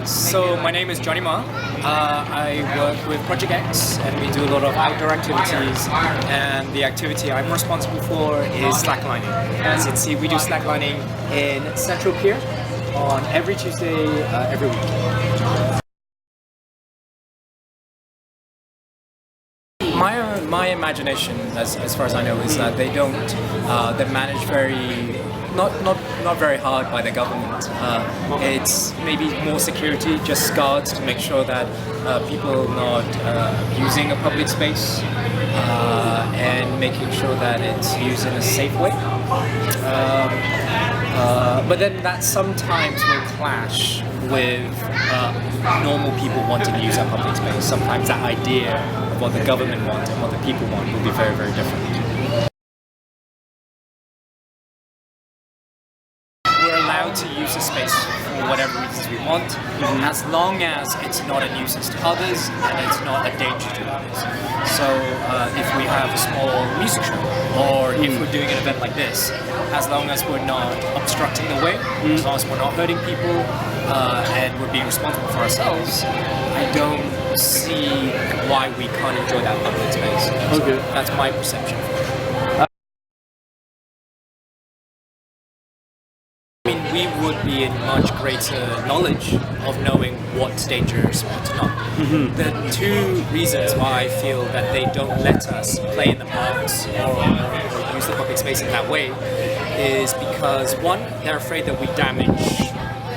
So my name is Johny. I work with Project X and we do a lot of outdoor activities, and the activity I'm responsible for is slacklining. As you can see, we do slacklining in Central Pier on every Tuesday every week. My imagination, as far as I know, is that they manage not very hard by the government. It's maybe more security, just guards to make sure that people not using a public space and making sure that it's used in a safe way. But then that sometimes will clash with normal people wanting to use our public space. Sometimes that idea of what the government wants and what the people want will be very, very different. We're allowed to use the space for whatever reasons we want, as long as it's not a nuisance to others and it's not a danger to others. So if we have a small music show, or if we're doing an event like this, as long as we're not obstructing the way, as long as we're not hurting people, and we're being responsible for ourselves, I don't see why we can't enjoy that public space. So that's my perception. We would be in much greater knowledge of knowing what's dangerous and what's not. The two reasons why I feel that they don't let us play in the parks or use the public space in that way is because, one, they're afraid that we damage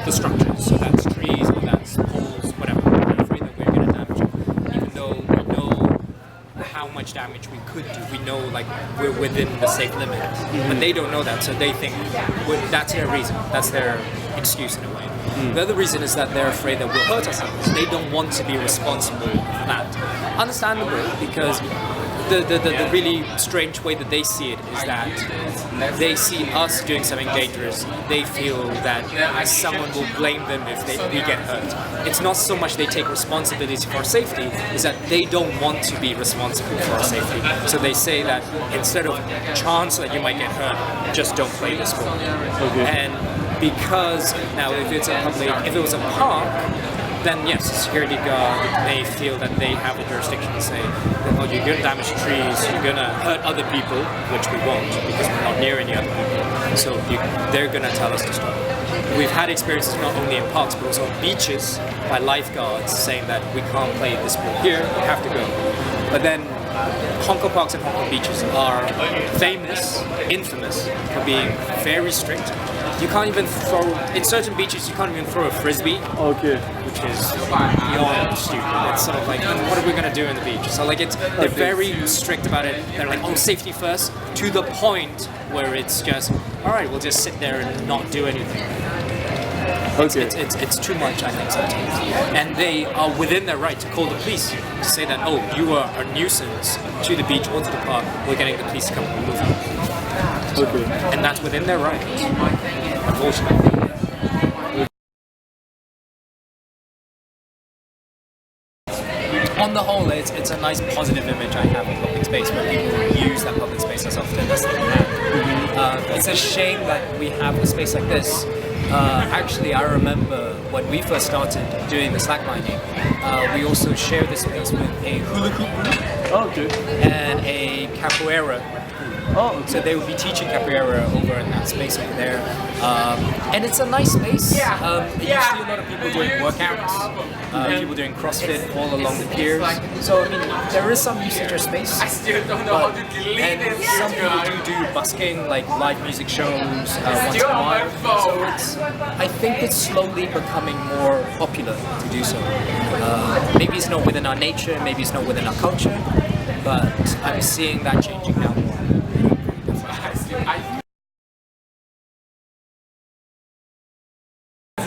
the structures, so that's trees or that's poles, whatever. They're afraid that we're going to damage it, even though we know how much damage we could do. We know we're within the safe limit, but they don't know that, so they think that's their reason, that's their excuse in a way. The other reason is that they're afraid that we'll hurt ourselves. They don't want to be responsible for that. Understandable, because the really strange way that they see it is that they see us doing something dangerous. They feel that someone will blame them if we get hurt. It's not so much they take responsibility for our safety, is that they don't want to be responsible for our safety. So they say that instead of chance that you might get hurt, just don't play this sport. And because now if it was a park, then yes, a security guard may feel that they have the jurisdiction to say, oh, you're going to damage trees, you're going to hurt other people, which we won't because we're not near any other people. So they're going to tell us to stop. We've had experiences not only in parks but also on beaches by lifeguards saying that we can't play this sport here, you have to go. But then Hong Kong parks and Hong Kong beaches are infamous for being very strict. You can't even throw, in certain beaches you can't even throw a frisbee. Which is beyond stupid. It's sort of like, what are we going to do in the beach? So they're very strict about it. They're like, oh, safety first, to the point where it's just, all right, we'll just sit there and not do anything. It's too much, I think, sometimes. And they are within their right to call the police to say that, oh, you are a nuisance to the beach or to the park, we're getting the police to come and remove you. And that's within their right, unfortunately. On the whole, it's a nice positive image I have of public space, where people use that public space as often as they can. It's a shame that we have a space like this. Actually, I remember when we first started doing the slacklining, we also shared this space with a hula hoop group and a capoeira. So they would be teaching capoeira over in that space over there. And it's a nice space. You see a lot of people doing workouts, people doing CrossFit all along the piers. So, I mean, there is some usage of space. And some people do busking, like live music shows once in a while. So I think it's slowly becoming more popular to do so. Maybe it's not within our nature, maybe it's not within our culture, but I'm seeing that changing now more.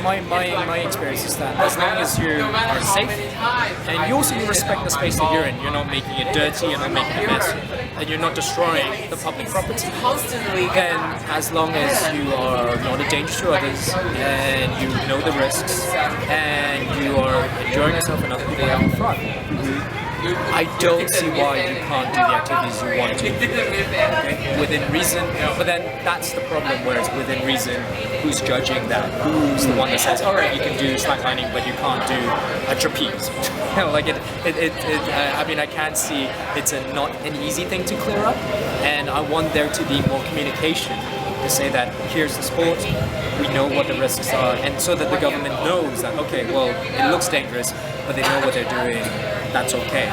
My experience is that as long as you are safe and you also respect the space that you're in, you're not making it dirty, you're not making a mess, and you're not destroying the public property, then as long as you are not a danger to others and you know the risks and you are enjoying yourself and other people having fun, I don't see why you can't do the activities you want to. Okay? Within reason, but then that's the problem where it's within reason. Who's judging that? Who's the one that says, all right, you can do slacklining, but you can't do a trapeze? I mean, I can see it's not an easy thing to clear up, and I want there to be more communication to say that here's the sport, we know what the risks are, and so that the government knows that, okay, well, it looks dangerous, but they know what they're doing, that's okay.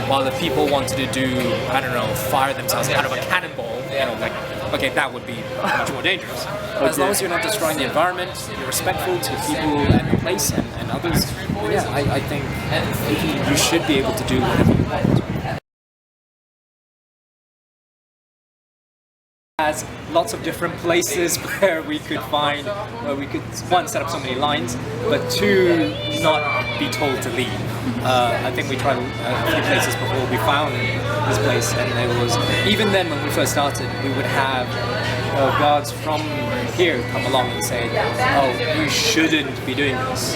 While if people wanted to do, I don't know, fire themselves out of a cannonball, like, okay, that would be much more dangerous. As long as you're not destroying the environment, you're respectful to people and the place and others, yeah, I think you should be able to do whatever you want. Has lots of different places where we could one, set up so many lines, but two, not be told to leave. I think we tried a few places before we found this place, and there was, even then when we first started, we would have guards from here come along and say, oh, you shouldn't be doing this.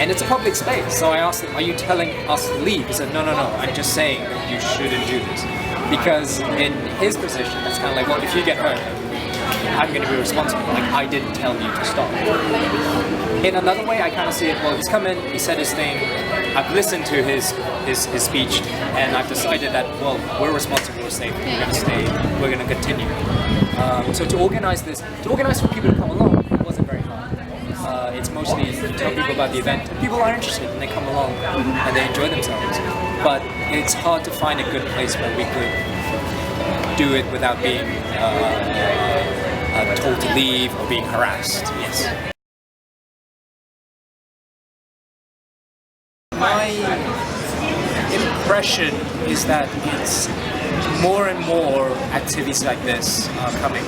And it's a public space, so I asked them, are you telling us to leave? He said, no, I'm just saying that you shouldn't do this. Because in his position, it's kind of like, well, if you get hurt, I'm going to be responsible. Like, I didn't tell you to stop. In another way, I kind of see it, well, he's come in, he said his thing, I've listened to his speech, and I've decided that, well, we're responsible, we're safe, we're going to stay, we're going to continue. So to organize for people to come along, it wasn't very hard. It's mostly tell people about the event. People are interested and they come along and they enjoy themselves. But it's hard to find a good place where we could do it without being told to leave or being harassed. Yes. My impression is that it's more and more activities like this are coming,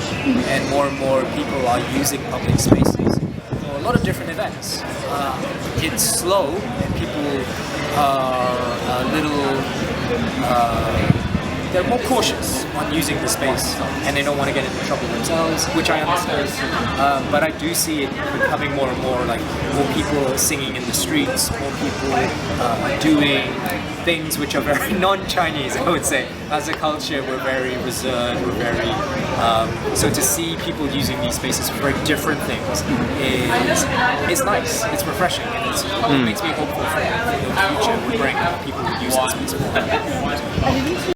and more people are using public spaces for a lot of different events. It's slow, and people are a little they're more cautious on using the space, and they don't want to get into trouble themselves, which I understand. But I do see it becoming more and more, like more people singing in the streets, more people doing things which are very non-Chinese, I would say. As a culture, we're very reserved, we're very... so to see people using these spaces for very different things is nice, it's refreshing, and it makes me hopeful for the future. We bring people who use this space more.